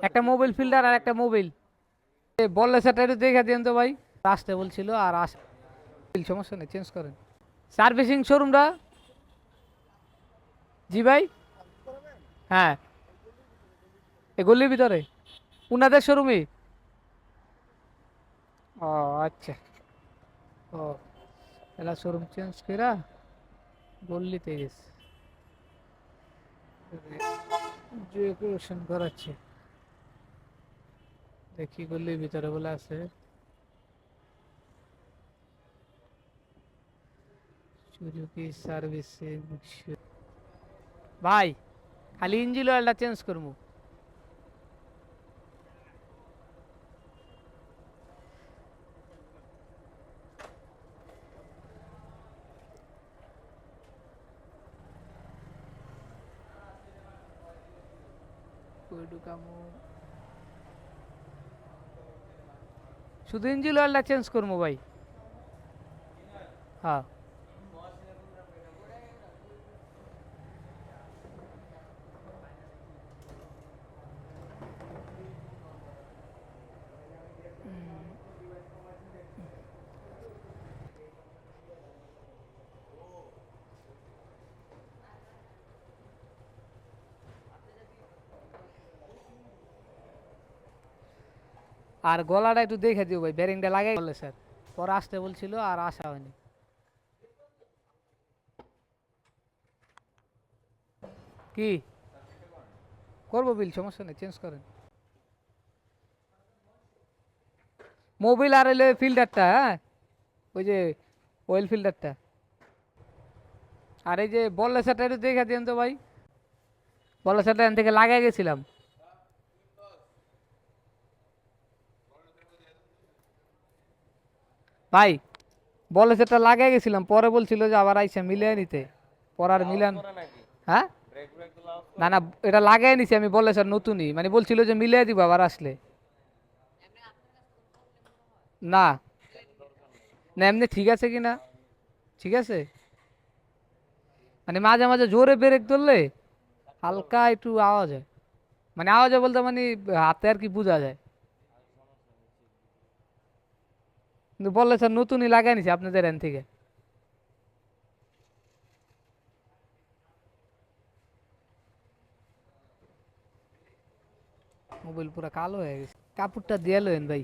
একটা mobile filter আর একটা mobile বললে সেটা একটু দেখে দিন তো ভাই। আসতে বলছিল আর সমস্যা নেই, চেঞ্জ করেন। সার্ভিসিং শোরুমটা? জি ভাই। হ্যাঁ, এ গলির ভিতরে উনাদের শোরুমে। ও আচ্ছা। ও এলা শোরুম চেঞ্জ করা গল্লিতে গেছে, ডেকোরেশন করাচ্ছে। দেখি গল্লির ভিতরে বলে আছে সুজুকি সার্ভিসিং। ভাই খালি ইঞ্জিন অয়েলটা চেঞ্জ করবো। শুধু ইঞ্জিন অয়েলটা চেঞ্জ করবো ভাই। হ্যাঁ, আর গলাটা একটু দেখে দিও ভাই, ব্যারিংটা লাগাই বলে স্যার, পরে আসতে বলছিল আর আসা হয়নি। কি করবো বিল, সমস্যা নেই, চেঞ্জ করেন। মোবিল আর এলে ফিল্টারটা, হ্যাঁ ওই যে অয়েল ফিল্টারটা। আর এই যে বললে সেটা একটু দেখে দিন তো ভাই। বললে সেটা এখান থেকে লাগাই গেছিলাম ভাই। বলে সেটা লাগাই গেছিলাম, পরে বলছিল যে আবার আইসা মিলিয়ে নিতে, পর আর মিলান। হ্যাঁ, না না, এটা লাগাই নিছি আমি, বললে স্যার নতুনই, মানে বলছিল যে মিলিয়ে দিব আবার আসলে। না না, এমনি ঠিক আছে কি না, ঠিক আছে। মানে মাঝে মাঝে জোরে ব্রেক ধরলে হালকা একটু আওয়াজ হয়, মানে আওয়াজ হয় বলতে মানে হাতে আর কি বোঝা যায়। কিন্তু বললে স্যার নতুনই লাগাই নিছি আপনাদের এখান থেকে। মোবাইল পুরো কালো হয়ে গেছে, কাপড়টা দিয়ে লইন ভাই,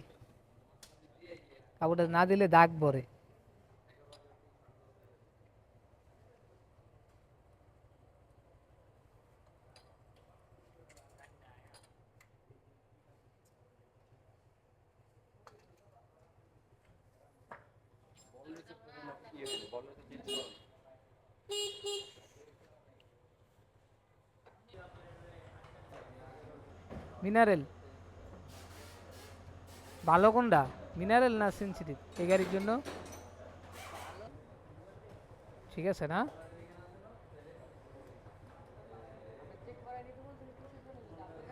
কাপড়টা না দিলে দাগ পরে। মিনারেল ভালো কোনটা, মিনারেল না সেন্সিটিভ এই গাড়ির জন্য? ঠিক আছে না?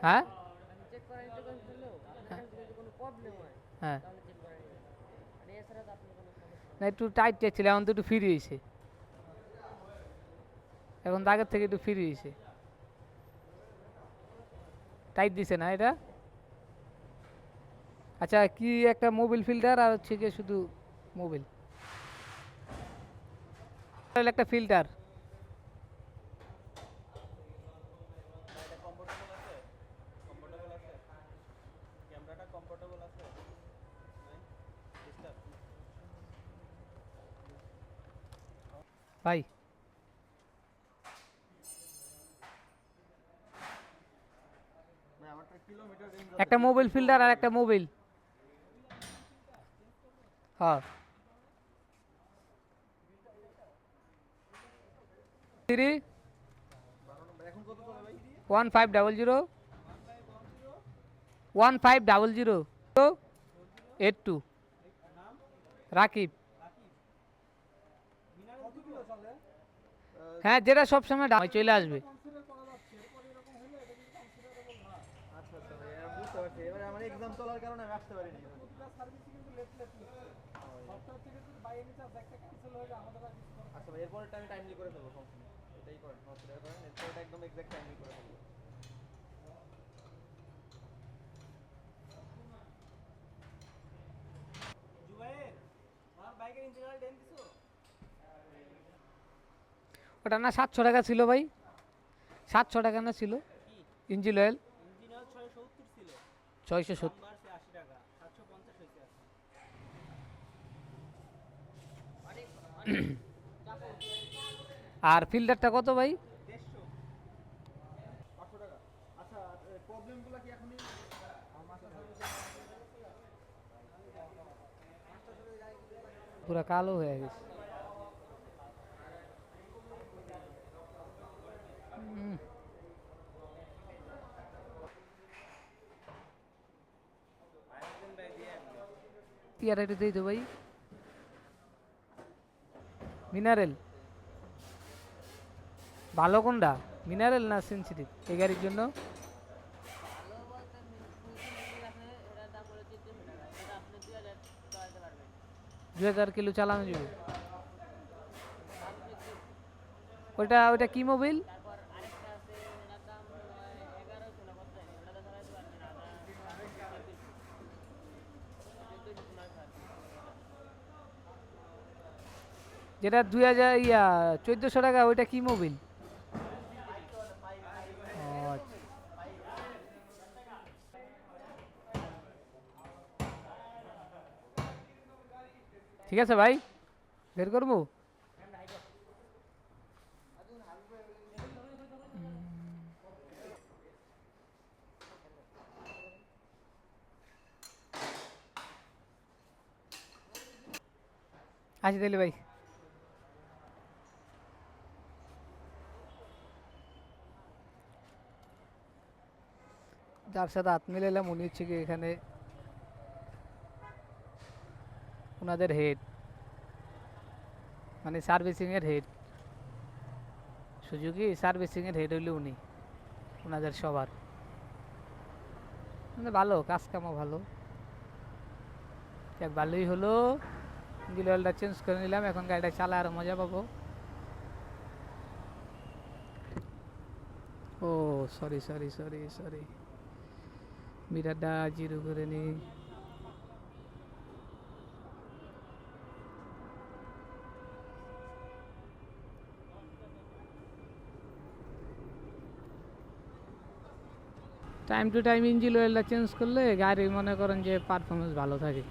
হ্যাঁ হ্যাঁ, না একটু টাইট ছিল, এখন তো একটু ফ্রি হয়েছে, এখন তো আগের থেকে একটু ফ্রি হয়েছে। টাইট দিছে না এটা? আচ্ছা, কি একটা মোবিল ফিল্টার আর হচ্ছে গিয়ে শুধু মোবিল একটা ফিল্টার। ভাই একটা মোবিল ফিল্টার আর একটা মোবিল। হ্যাঁ, 1500 1500 রাকিব। হ্যাঁ, যেটা সবসময় চলে আসবে। ওটা না 700 টাকা ছিল ভাই, 700 টাকা না ছিল ইঞ্জিন অয়েল? 670। আর ফিল্টারটা কত ভাই? পুরা কালো হয়ে গেছে। টিয়ার একটু দিই তো ভাই। মিনারেল ভালো কোনটা, মিনারেল না সেন্সিটিভ এই গাড়ির জন্য? 2000 কিলো চালানো যাবে। ওইটা ওইটা কি মোবিল? যেটা 1400 টাকা, ওইটা কি মোবিল? আচ্ছা, ঠিক আছে ভাই, বের করবো। আসি তাহলে ভাই। যার সাথে হাত মিলাইলাম উনি হচ্ছে কি এখানে ওনাদের হেড, মানে সার্ভিসিং এর হেড, সুজুকি সার্ভিসিং এর হেড হইলো উনি, ওনাদের সবার। মানে ভালো, কাজ কামও ভালো। যাক ভালোই হলো, ইঞ্জিন অয়েলটা চেঞ্জ করে নিলাম, এখন গাড়িটা চালায় আরো মজা পাবো। ও সরি সরি সরি সরি, মিটারটা জিরো করে নি। টাইম টু টাইম ইঞ্জিন অয়েলটা চেঞ্জ করলে গাড়ি মনে করেন যে পারফরমেন্স ভালো থাকে।